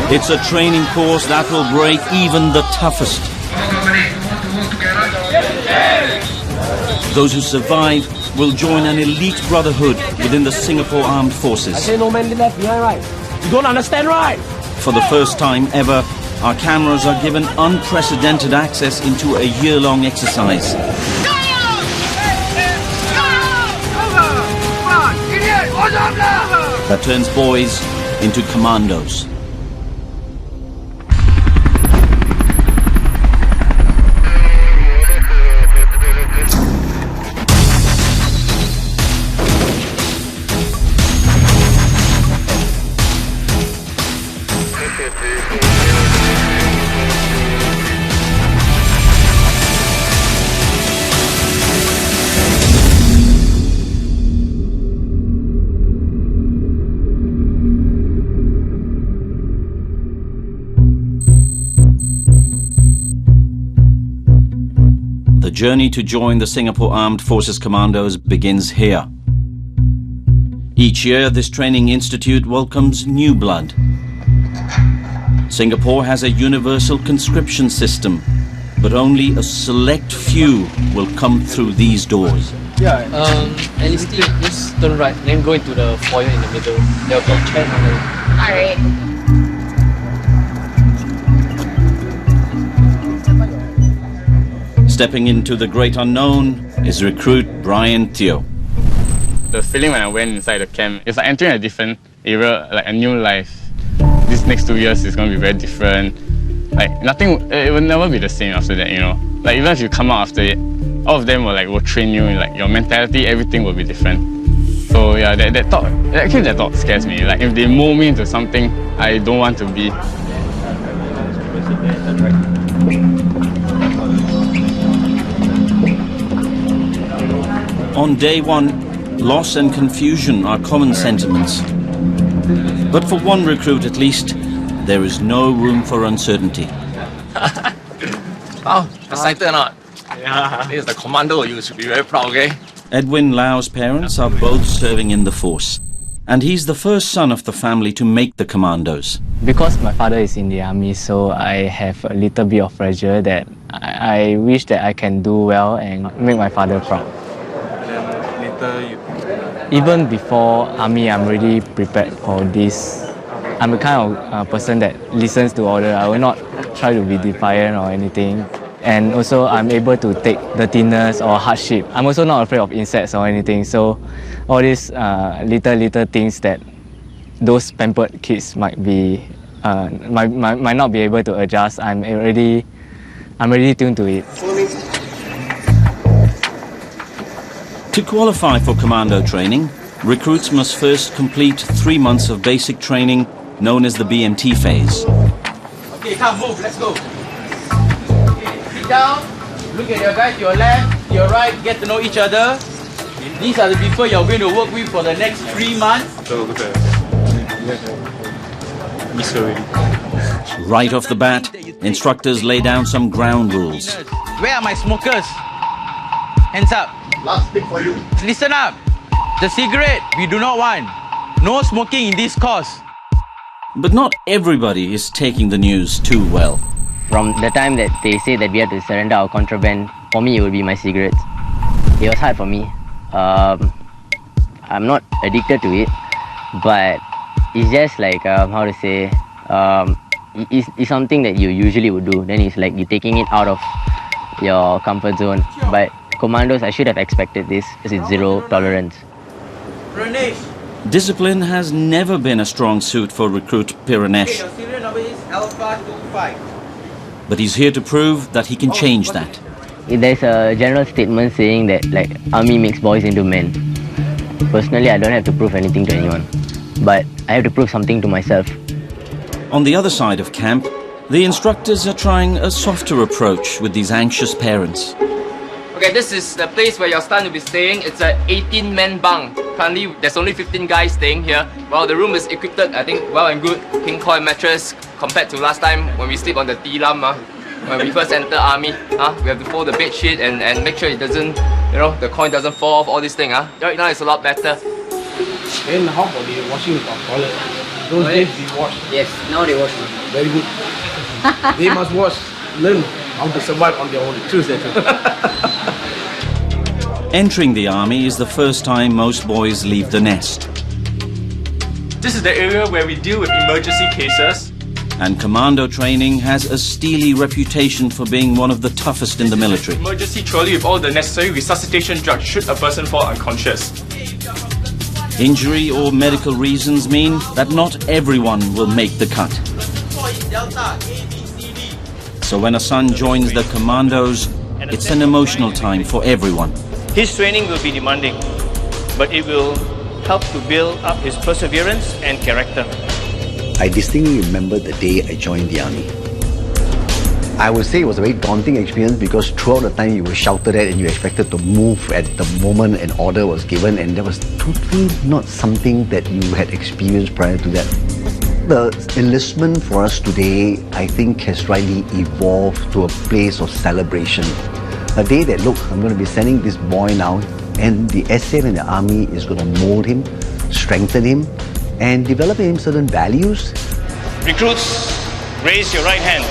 It's a training course that will break even the toughest. Those who survive will join an elite brotherhood within the Singapore Armed Forces. I say no man left behind, right? You don't understand, right? For the first time ever, our cameras are given unprecedented access into a year-long exercise. That turns boys into commandos. The journey to join the Singapore Armed Forces Commandos begins here. Each year, this training institute welcomes new blood. Singapore has a universal conscription system, but only a select few will come through these doors. Enlisting, just turn right, then go into the foyer in the middle. There will be a chair on the... Alright. Stepping into the great unknown is recruit Brian Teo. The feeling when I went inside the camp, it's like entering a different area, like a new life. These next 2 years is going to be very different. Like nothing, it will never be the same after that, you know. Like even if you come out after it, all of them will train you, like your mentality, everything will be different. So yeah, that thought scares me. Like if they mold me into something I don't want to be. On day one, loss and confusion are common sentiments. But for one recruit at least, there is no room for uncertainty. Oh, excited or not? Yeah. This is the commando, you should be very proud, okay? Edwin Lau's parents are both serving in the force, and he's the first son of the family to make the commandos. Because my father is in the army, so I have a little bit of pressure that I wish that I can do well and make my father proud. Even before army, I'm already prepared for this. I'm the kind of person that listens to order. I will not try to be defiant or anything. And also, I'm able to take dirtiness or hardship. I'm also not afraid of insects or anything. So, all these little things that those pampered kids might not be able to adjust. I'm already tuned to it. To qualify for commando training, recruits must first complete 3 months of basic training known as the BMT phase. Okay, come, move, let's go. Okay, sit down, look at your guys to your left, to your right, get to know each other. These are the people you're going to work with for the next 3 months. Right off the bat, instructors lay down some ground rules. Where are my smokers? Hands up. Last thing for you. Listen up. The cigarette, we do not want. No smoking in this course. But not everybody is taking the news too well. From the time that they say that we have to surrender our contraband, for me it would be my cigarettes. It was hard for me. I'm not addicted to it, but it's just like, how to say, it's something that you usually would do. Then it's like you're taking it out of your comfort zone. But Commandos, I should have expected this because it's zero tolerance. Discipline has never been a strong suit for recruit Piranesh. Your serial number is Alpha 25. But he's here to prove that he can change that. There's a general statement saying that like army makes boys into men. Personally, I don't have to prove anything to anyone, but I have to prove something to myself. On the other side of camp, the instructors are trying a softer approach with these anxious parents. Okay, this is the place where your son will be staying. It's an 18-man bunk. Currently, there's only 15 guys staying here. Well, the room is equipped, I think, well and good. King coil mattress compared to last time when we sleep on the tilam. When we first enter army, we have to fold the bed sheet and make sure it doesn't, the coin doesn't fall off, all these things. Right now, it's a lot better. Then how about the washing of toilet? Those days we watched. Yes, now they watch. Very good. They must watch, learn how to survive on their own. True, sir. Entering the army is the first time most boys leave the nest. This is the area where we deal with emergency cases. And commando training has a steely reputation for being one of the toughest in the military. Emergency trolley with all the necessary resuscitation drugs should a person fall unconscious. Injury or medical reasons mean that not everyone will make the cut. So when a son joins the Commandos, it's an emotional time for everyone. His training will be demanding, but it will help to build up his perseverance and character. I distinctly remember the day I joined the army. I would say it was a very daunting experience because throughout the time you were shouted at and you expected to move at the moment an order was given, and that was totally not something that you had experienced prior to that. The enlistment for us today, I think, has rightly evolved to a place of celebration. A day that, look, I'm going to be sending this boy now, and the SF in the army is going to mold him, strengthen him, and develop in him certain values. Recruits, raise your right hand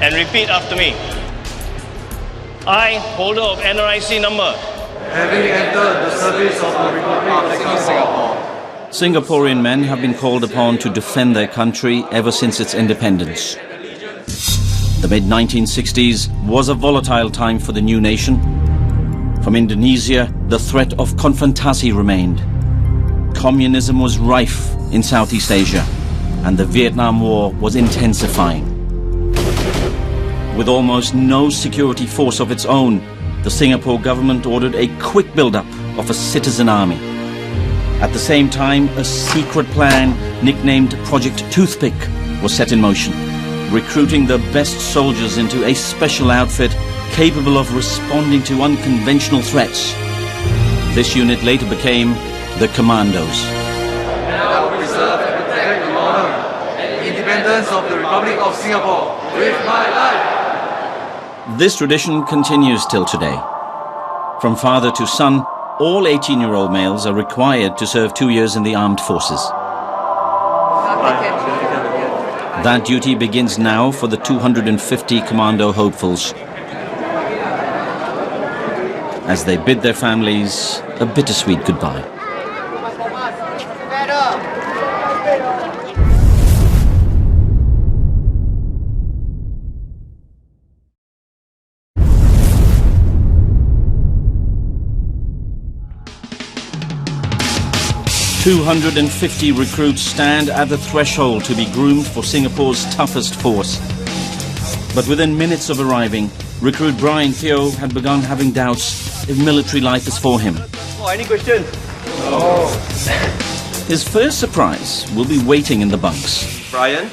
and repeat after me. I, holder of NRIC number, Having entered the service of the Republic of Singapore. Singaporean men have been called upon to defend their country ever since its independence. The mid-1960s was a volatile time for the new nation. From Indonesia, the threat of konfrontasi remained. Communism was rife in Southeast Asia, and the Vietnam War was intensifying. With almost no security force of its own, the Singapore government ordered a quick build-up of a citizen army. At the same time, a secret plan nicknamed Project Toothpick was set in motion, recruiting the best soldiers into a special outfit capable of responding to unconventional threats. This unit later became the Commandos. I will preserve and protect the honor and independence of the Republic of Singapore with my life. This tradition continues till today. From father to son, all 18-year-old males are required to serve 2 years in the armed forces. That duty begins now for the 250 commando hopefuls, as they bid their families a bittersweet goodbye. 250 recruits stand at the threshold to be groomed for Singapore's toughest force. But within minutes of arriving, recruit Brian Theo had begun having doubts if military life is for him. Oh, any questions? Oh. His first surprise will be waiting in the bunks. Brian?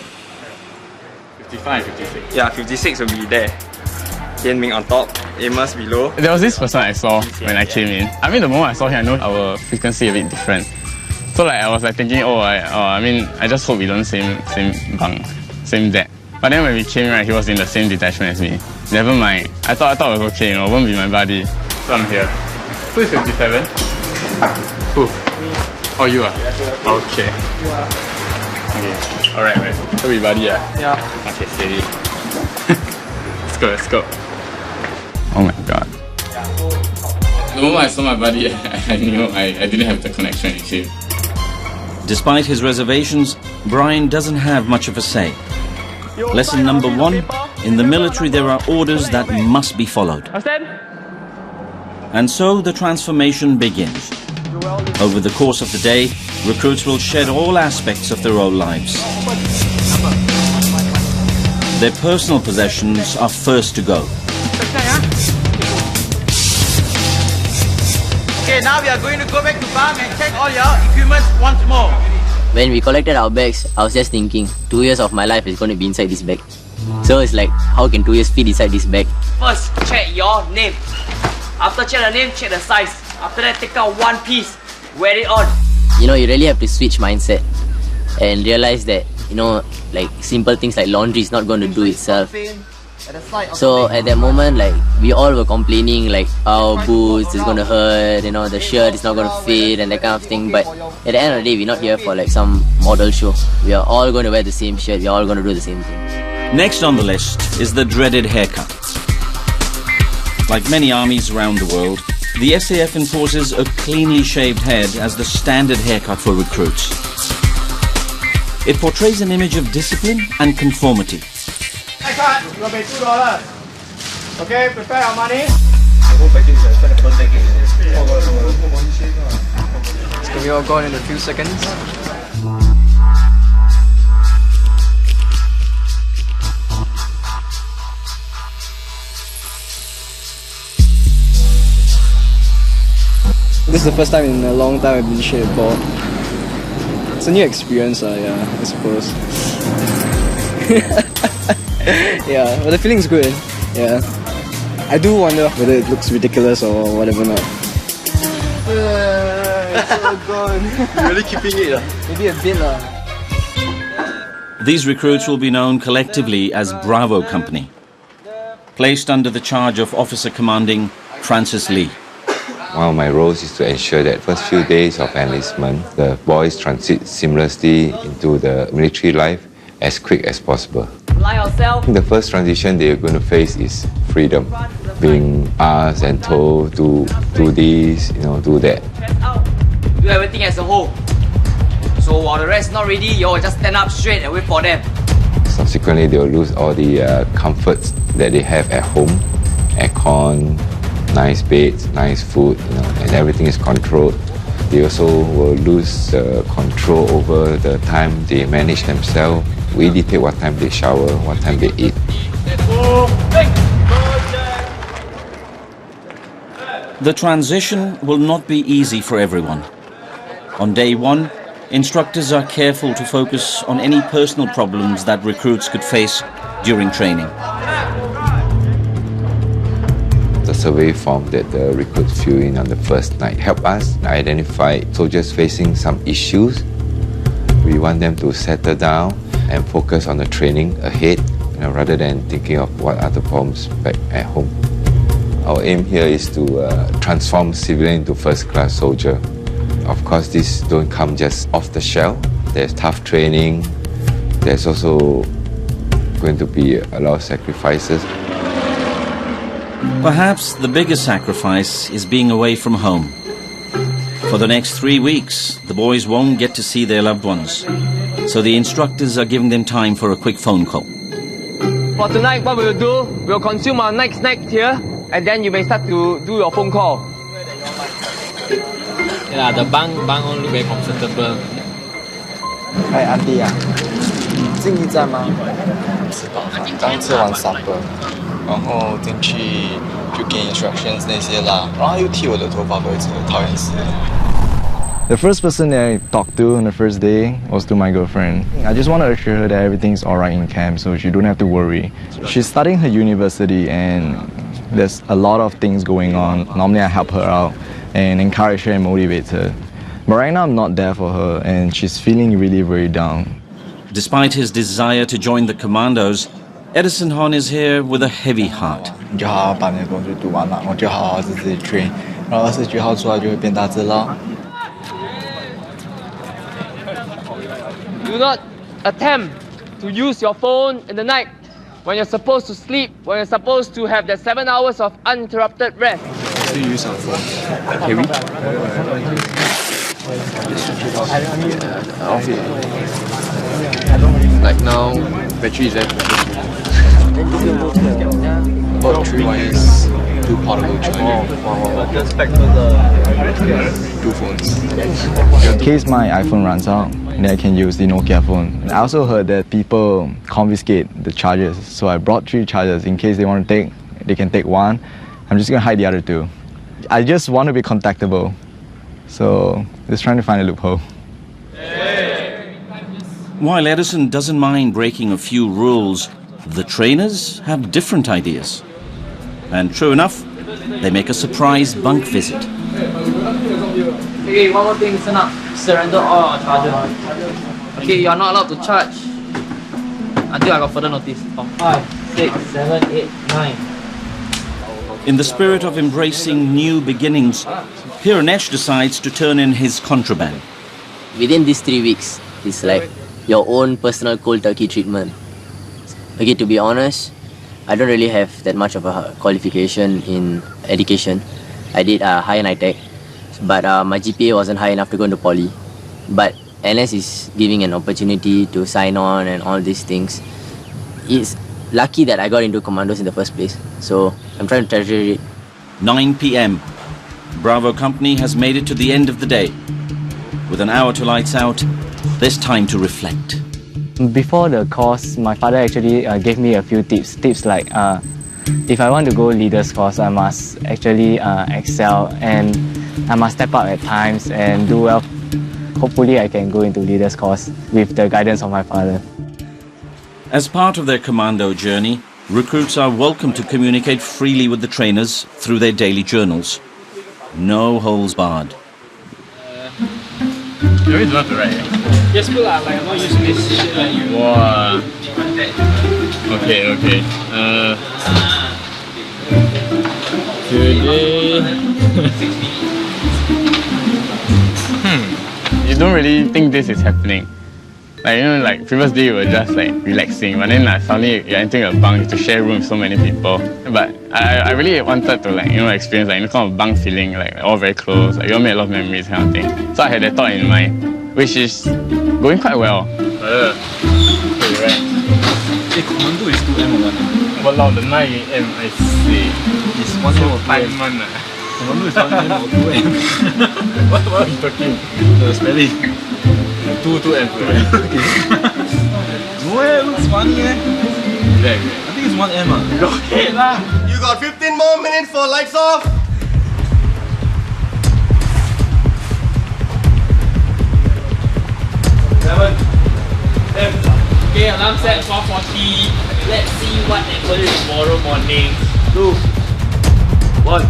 55, 56. Yeah, 56 will be there. Hian Ming on top, Amos below. There was this person I saw when I came in. I mean, the moment I saw him, I know our frequency a bit different. So like I was like thinking, I just hope we don't same bunk, same deck. But then when we came, right, he was in the same detachment as me. Never mind. I thought it was okay, won't be my buddy. So I'm here. Who is 57? Who? Oh, you are? Okay. Okay. Alright. So we buddy, yeah? Yeah. Okay, steady. Let's go. Oh my god. The moment I saw my buddy, I knew I didn't have the connection with him. Despite his reservations, Brian doesn't have much of a say. Lesson number 1, in the military there are orders that must be followed. And so the transformation begins. Over the course of the day, recruits will shed all aspects of their old lives. Their personal possessions are first to go. Okay, now we are going to go back to bunk and check all your equipment once more. When we collected our bags, I was just thinking, 2 years of my life is going to be inside this bag. So it's like, how can 2 years fit inside this bag? First, check your name. After check the name, check the size. After that, take out one piece, wear it on. You really have to switch mindset and realize that, like simple things like laundry is not going to do itself. So at that moment, like, we all were complaining, like, our boots is gonna hurt, you know, the shirt is not gonna fit and that kind of thing. But at the end of the day, we're not here for like some model show. We are all going to wear the same shirt, we're all going to do the same thing. Next on the list is the dreaded haircut. Like many armies around the world, the SAF enforces a cleanly shaved head as the standard haircut for recruits. It portrays an image of discipline and conformity. Haircut, you will pay $2. Okay, prepare our money. It's gonna be all gone in a few seconds. This is the first time in a long time I've been shaved bald. It's a new experience, yeah, I suppose. Yeah, but the feeling's good, yeah. I do wonder whether it looks ridiculous or whatever not. It's all gone. You're really keeping it? Maybe a bit lah. These recruits will be known collectively as Bravo Company, placed under the charge of Officer Commanding Francis Lee. One of my roles is to ensure that first few days of enlistment, the boys transit seamlessly into the military life as quick as possible. The first transition they're going to face is freedom, being asked and told to do this, you know, do that. Do everything as a whole. So while the rest not ready, you all just stand up straight and wait for them. Subsequently, they'll lose all the comforts that they have at home, aircon, nice beds, nice food, you know, and everything is controlled. They also will lose control over the time they manage themselves. We dictate what time they shower, what time they eat. The transition will not be easy for everyone. On day one, instructors are careful to focus on any personal problems that recruits could face during training. The survey form that the recruits fill in on the first night help us identify soldiers facing some issues. We want them to settle down and focus on the training ahead, you know, rather than thinking of what are the problems back at home. Our aim here is to transform civilian into first-class soldier. Of course, this don't come just off the shelf. There's tough training. There's also going to be a lot of sacrifices. Perhaps the biggest sacrifice is being away from home. For the next 3 weeks, the boys won't get to see their loved ones. So the instructors are giving them time for a quick phone call. For tonight, what we'll do, we'll consume our night snack here, and then you may start to do your phone call. Yeah, the bunk all look very comfortable. Hi, Auntie 啊，静怡在吗？吃饱饭，刚吃完 supper， 然后进去就给 instructions 那些啦，然后又剃我的头发，不好意思，讨厌死了。The first person that I talked to on the first day was to my girlfriend. I just want to assure her that everything's alright in camp, so she don't have to worry. She's studying her university and there's a lot of things going on. Normally I help her out and encourage her and motivate her. But right now I'm not there for her and she's feeling really very down. Despite his desire to join the Commandos, Edison Hon is here with a heavy heart. 你就好好把你的工作读完了，我就好好自己 train， 然后29号出来就会变大只了。 Do not attempt to use your phone in the night when you're supposed to sleep, when you're supposed to have that 7 hours of uninterrupted rest. To use our phone. Okay, we. Like now, battery is at About 3 wires, 2 portable chargers. Just back to the 2 phones. In case my iPhone runs out, then I can use the Nokia phone. I also heard that people confiscate the chargers, so I brought 3 chargers in case they want to take. They can take 1. I'm just gonna hide the other 2. I just want to be contactable, so just trying to find a loophole. While Edison doesn't mind breaking a few rules, the trainers have different ideas. And true enough, they make a surprise bunk visit. Okay, one more thing, listen up. Surrender all our charges. Okay, you're not allowed to charge until I got further notice. 5, 6, 7, 8, 9. In the spirit of embracing new beginnings, Piranesh decides to turn in his contraband. Within these 3 weeks, it's like your own personal cold turkey treatment. Okay, to be honest, I don't really have that much of a qualification in education. I did higher NITEC, but my GPA wasn't high enough to go into poly. But NS is giving an opportunity to sign on and all these things. It's lucky that I got into Commandos in the first place, so I'm trying to treasure it. 9 p.m. Bravo Company has made it to the end of the day. With an hour to lights out, there's time to reflect. Before the course, my father actually gave me a few tips. Tips like, if I want to go leaders course, I must actually excel and I must step up at times and do well. Hopefully I can go into leaders course with the guidance of my father. As part of their commando journey, recruits are welcome to communicate freely with the trainers through their daily journals. No holds barred. You always love to write. Yes, good lah. Like I'm not used to this shit like you. Wow. Okay. Today. You don't really think this is happening. Like, you know, like previous day you were just like relaxing, but then like suddenly you're entering a bunk, you have to share room with so many people. But I really wanted to like, you know, experience like, you know, kind of bunk feeling, like all very close, like you all made a lot of memories kind of thing. So I had that thought in mind, which is going quite well. Okay, right. Hey, Commando is 2M or 1M? Walao, the 9 AM, I see. It's 1M or 2M? Commando is 1M or 2M? What are you talking? The spelling. 2M. Okay. No, it looks funny, eh? Yeah. I think it's 1M. Okay lah. You got 15 more minutes for lights off. Okay, alarm set 12:40. Let's see what happens tomorrow morning. 2, 1.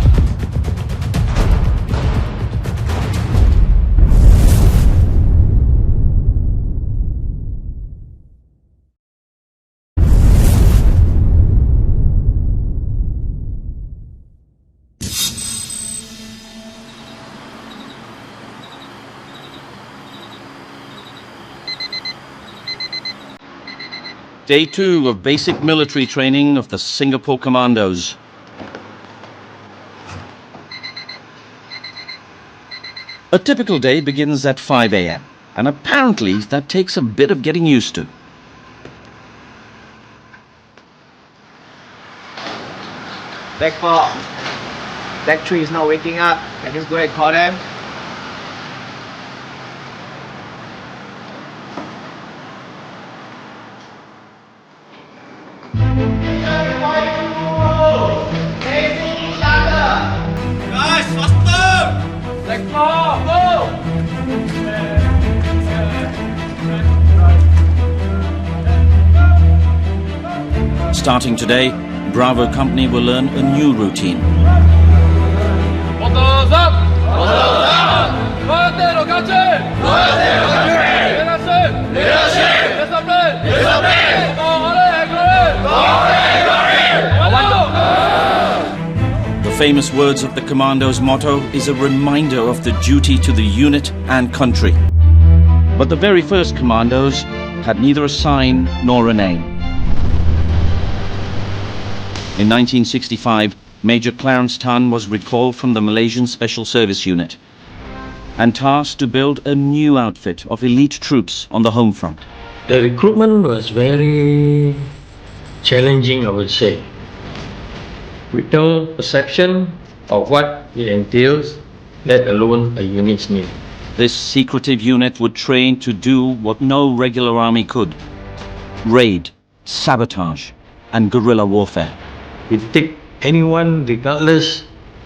Day 2 of basic military training of the Singapore Commandos. A typical day begins at 5 a.m. and apparently that takes a bit of getting used to. Deck 4. Deck 3 is not waking up. Can you just go ahead and call them? Guys, faster! Deck 4, go! Starting today, Bravo Company will learn a new routine. Motors up! Motors up! Loyalty to country! Loyalty to country! Leadership! Leadership! Discipline! Discipline! For honor and glory! For honor and glory! The famous words of the Commandos motto is a reminder of the duty to the unit and country. But the very first Commandos had neither a sign nor a name. In 1965, Major Clarence Tan was recalled from the Malaysian Special Service Unit and tasked to build a new outfit of elite troops on the home front. The recruitment was very challenging, I would say. With no perception of what it entails, let alone a unit's need. This secretive unit would train to do what no regular army could: raid, sabotage, and guerrilla warfare. We take anyone regardless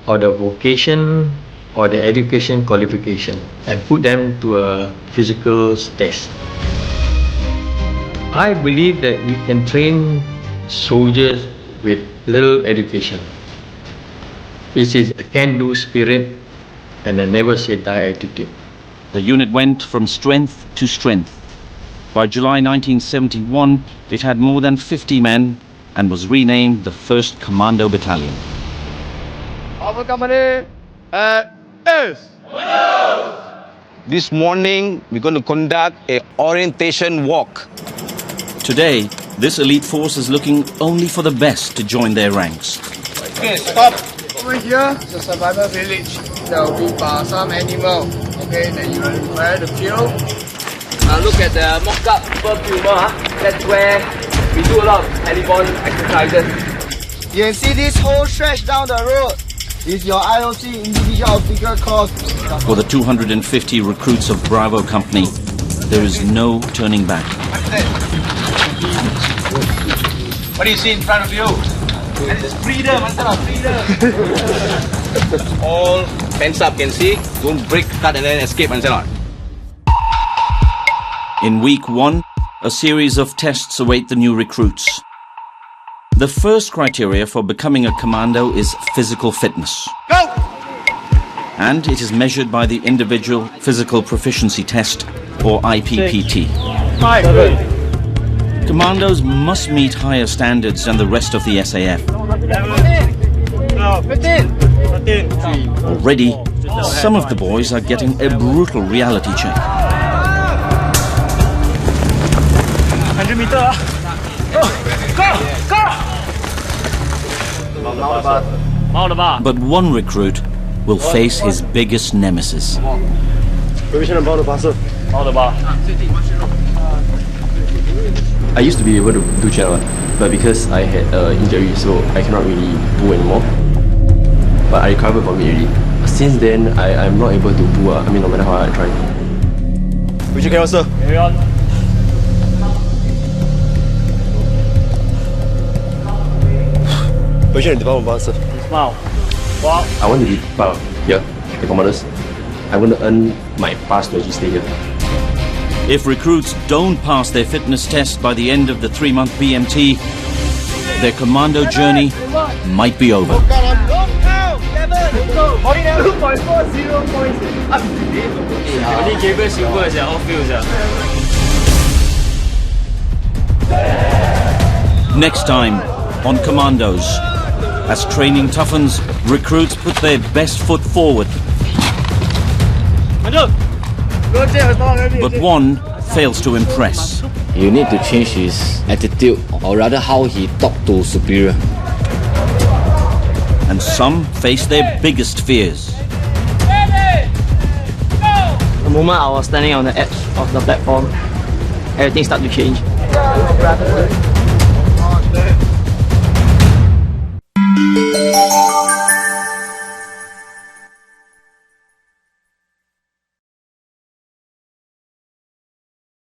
of the vocation or the education qualification and put them to a physical test. I believe that we can train soldiers with little education. This is a can-do spirit and a never-say-die attitude. The unit went from strength to strength. By July 1971, it had more than 50 men and was renamed the 1st Commando Battalion. Alpha Company is. This morning, we're going to conduct an orientation walk. Today, this elite force is looking only for the best to join their ranks. Okay, stop. Over here, it's a survival village. There will be some animal. Okay, then you will prepare the fuel. Look at the mock-up perfumer. That's where we do a lot of airborne exercises. You can see this whole stretch down the road. Is your IOC individual officer course. For the 250 recruits of Bravo Company, there is no turning back. What do you see in front of you? That is freedom, freedom. All hands up, can see. Don't break, cut, and then escape, and so on. In week 1, a series of tests await the new recruits. The first criteria for becoming a commando is physical fitness. Go! And it is measured by the Individual Physical Proficiency Test, or IPPT. 5, Commandos must meet higher standards than the rest of the SAF. 15. Already, some of the boys are getting a brutal reality check. 100 meter. Go! But one recruit will face his biggest nemesis. I used to be able to do channel, but because I had injury, so I cannot really pull anymore. But I recovered from it already. Since then, I'm not able to pull. I mean, no matter how I try. Which carry on, sir? Carry on. Position in development bar, sir. Smile. Walk. I want to be part of here, the Commandos. I want to earn my pass to actually stay here. If recruits don't pass their fitness test by the end of the 3-month BMT, their commando journey might be over. Next time on Commandos, as training toughens, recruits put their best foot forward. But one fails to impress. You need to change his attitude, or rather how he talk to superior. And some face their biggest fears. The moment I was standing on the edge of the platform, everything started to change.